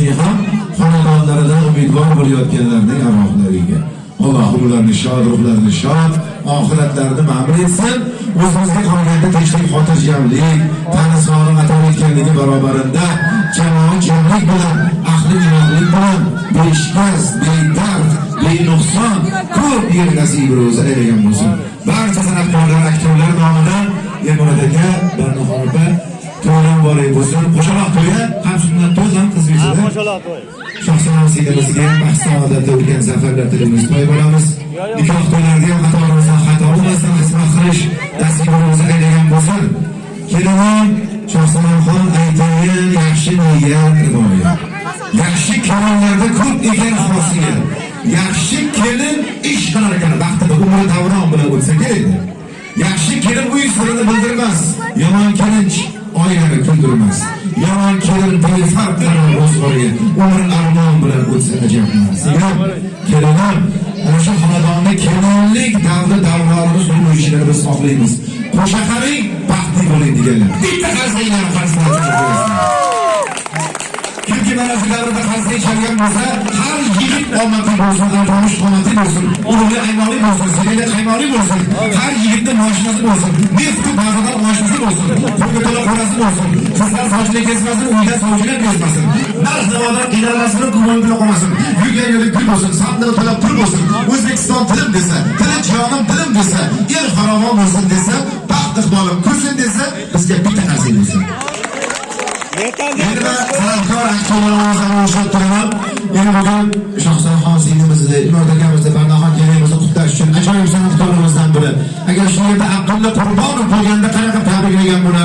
o'qishning ham xonadonlaridan umidvor bo'layotganlarning arvohlariga Alloh ularni shod, ruhlarini shod, oxiratlarini ma'mur etsin. O'zimizga qolganda tinchlik, xotirjamlik, tani sog'liq ato etganligi barobarinda jamoat bilan, ahli inoqlik bilan beshikast, bedard, benuqson ko'p yer nasib ro'za aylagan bo'lsin. Barcha san'atkorlar, aktyorlar nomidan Emomali aka, Barnoxon opa to'ylar muborak bo'lsin. Qo'shaloq to'yi ham shundan to'zam qizbekchada. Qo'shaloq to'y. Shohsanam singlimizga baxt saodatda o'tgan zafarlar tilimiz to'y bo'lamiz. Nikoh to'ylarida ham xatoimizdan xato bo'lmasdan xizmat qilish nasibimizni aylagan bo'lsin. Kelinim Shohsanamxon aytgan yaxshi niyat rivoyat. Yaxshi kelinlarda ko'p ekan xosiyat. Yaxshi kelin ish qilar ekan, vaqtida umri davron bilan o'tsa kerak. Yaxshi kelin uy sirini bildirmas, yomon kelin oilani kuldirmas. Yomon kelin befarq qarar o'zg'orga, umr armon bilan o'tsa ajabmas. Kelinim, ana shu xonadonda kelinlik davri davronimiz bo'lishini biz xohlaymiz. Qo'sha qaring, baxtli bo'ling deganlar. Bitta qarsanglar qarsanglar. Chunki mana shu davrda qarsang chalgan bo'lsa, har yigit omadli bo'lsin, avtomobil qomatli bo'lsin, o'g'li aymonli bo'lsin, sigirli qaymonli bo'lsin, har yigitning mashinasi bo'lsin, neft bazadan mashinasi bo'lsin, qo'lga to'la qorasi bo'lsin, qizlar sochini kesmasin, uyda sovchilar kesmasin, narx-navodan qiynalmasin, ko'ngil bilan qolmasin, yurgan yo'li gul bo'lsin, sandini to'lab pul bo'lsin, O'zbekiston tilim desa, tili jonim dilim desa, el farovon bo'lsin desa, baxt iqbolim kulsin desa, bizga bitta qarsang bo'lsin. Endi ben san'atkor aktyorlarimizdan o'xshab turaman. Endi bugun Shohsanamxon singlimizni, Imomali akamizni, Barnoxon kelimizni qutlash uchun ajoyib san'atkorimizdan biri. Agar shu yerda Abdulla Qurbonov bo'lganda qanaqa tabriklagan bo'lardim.